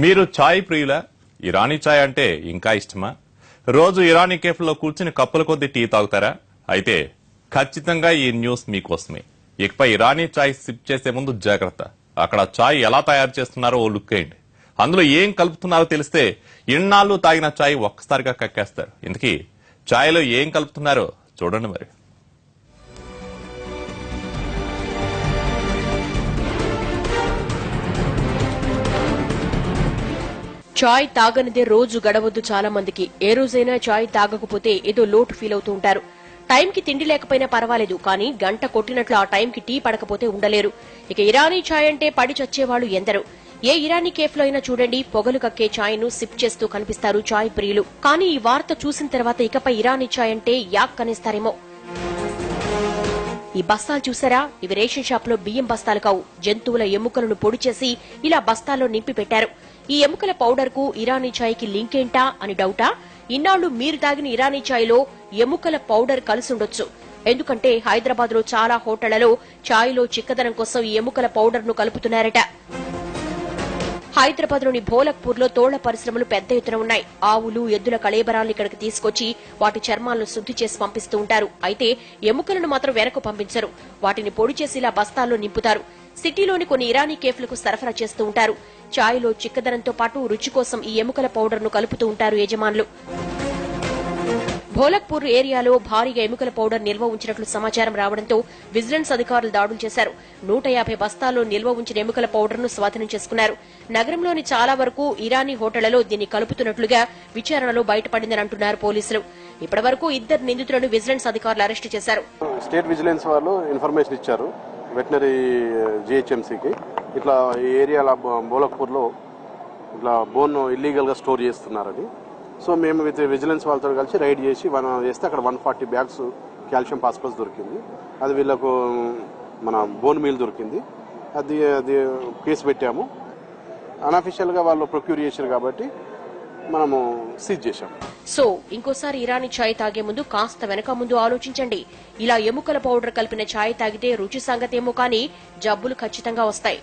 మీరు ఛాయ్ ప్రియులా? ఇరానీ ఛాయ్ అంటే ఇంకా ఇష్టమా? రోజు ఇరానీ కేఫ్లో కూర్చుని కప్పుల కొద్ది టీ తాగుతారా? అయితే ఖచ్చితంగా ఈ న్యూస్ మీకోసమే. ఇకపై ఇరానీ ఛాయ్ సిప్ చేసే ముందు జాగ్రత్త. అక్కడ ఛాయ్ ఎలా తయారు చేస్తున్నారో ఓ లుక్ వేయండి. అందులో ఏం కలుపుతున్నారో తెలిస్తే ఇన్నాళ్ళు తాగిన ఛాయ్ ఒక్కసారిగా కక్కేస్తారు. ఇంతకీ ఛాయ్లో ఏం కలుపుతున్నారో చూడండి మరి. చాయ్ తాగనిదే రోజు గడవద్దు చాలా మందికి. ఏ రోజైనా చాయ్ తాగకపోతే ఏదో లోటు ఫీల్ అవుతూ ఉంటారు. టైంకి తిండి లేకపోయినా పర్వాలేదు, కానీ గంట కొట్టినట్లు ఆ టైంకి టీ పడకపోతే ఉండలేరు. ఇక ఇరానీ చాయ్ అంటే పడి చచ్చేవాళ్లు ఎందరు. ఏ ఇరానీ కేఫ్ లో అయినా చూడండి, పొగలు కక్కే చాయ్ ను సిప్ చేస్తూ కనిపిస్తారు చాయ్ ప్రియులు. కానీ ఈ వార్త చూసిన తర్వాత ఇకపై ఇరానీ చాయ్ అంటే యాక్ కనేస్తారేమో. ఈ బస్తాలు చూసారా? ఇవి రేషన్ షాప్ లో బియ్యం బస్తాలు కావు. జంతువుల ఎముకలను పొడి చేసి ఇలా బస్తాల్లో నింపి పెట్టారు. ఈ ఎముకల పౌడర్ కు ఇరానీ ఛాయ్ కి లింక్ ఏంటా అని డౌటా? ఇన్నాళ్లు మీరు తాగిన ఇరానీ ఛాయ్ లో ఎముకల పౌడర్ కలిసుండొచ్చు. ఎందుకంటే హైదరాబాద్ లో చాలా హోటళ్లలో ఛాయ్ లో చిక్కదనం కోసం ఈ ఎముకల పౌడర్ ను కలుపుతున్నారట. హైదరాబాద్ లోని భోలక్పూర్ లో తోళ్ల పరిశ్రమలు పెద్ద ఎత్తున ఉన్నాయి. ఆవులు, ఎద్దుల కళేబరాలను ఇక్కడికి తీసుకొచ్చి వాటి చర్మాలను శుద్ది చేసి పంపిస్తూ ఉంటారు. అయితే ఎముకలను మాత్రం వెనక్కు పంపించరు. వాటిని పొడి చేసి ఇలా బస్తాల్లో నింపుతారు. సిటీలోని కొన్ని ఇరానీ కేఫ్లకు సరఫరా చేస్తూ ఉంటారు. ఛాయ్లో చిక్కదనంతో పాటు రుచి కోసం ఈ ఎముకల పౌడర్ ను కలుపుతూ ఉంటారు యజమానులు. భోలక్పూర్ ఏరియాలో భారీగా ఎముకల పౌడర్ నిల్వ ఉంచినట్లు సమాచారం రావడంతో విజిలెన్స్ అధికారులు దాడులు చేశారు. 150 బస్తాల్లో నిల్వ ఉంచిన ఎముకల పౌడర్ ను స్వాధీనం చేసుకున్నారు. నగరంలోని చాలా వరకు ఇరానీ హోటళ్లలో దీన్ని కలుపుతున్నట్లుగా విచారణలో బయటపడిందని అంటున్నారు పోలీసులు. ఇప్పటి వరకు 2 నిందితులను విజిలెన్స్ అధికారులు అరెస్టు చేశారు. స్టేట్ విజిలెన్స్ వాళ్ళు ఇన్ఫర్మేషన్ ఇచ్చారు వెటనరీ జిహెచ్ఎంసీకి. ఇట్లా ఈ ఏరియాలో భోలక్పూర్ లో ఇట్లా బోన్ ఇల్లీగల్ గా స్టోర్ చేస్తున్నారని. సో మేము విత్ విజిలెన్స్ వాళ్ళతో కలిసి రైడ్ చేసి చేస్తే అక్కడ 140 బ్యాగ్స్ కాల్షియం ఫాస్ఫరస్ దొరికింది. అది వీళ్ళకు మన బోన్ మీల్ దొరికింది. అది కేసు పెట్టాము. అన్అఫిషియల్ గా వాళ్ళు ప్రొక్యూర్ చేశారు కాబట్టి మనము సీజ్ చేశాం. సో ఇంకోసారి ఇరానీ ఛాయ్ తాగే ముందు కాస్త వెనక ముందు ఆలోచించండి. ఇలా ఎముకల పౌడర్ కలిపిన ఛాయ్ తాగితే రుచి సంగతేమో కానీ జబ్బులు ఖచ్చితంగా వస్తాయి.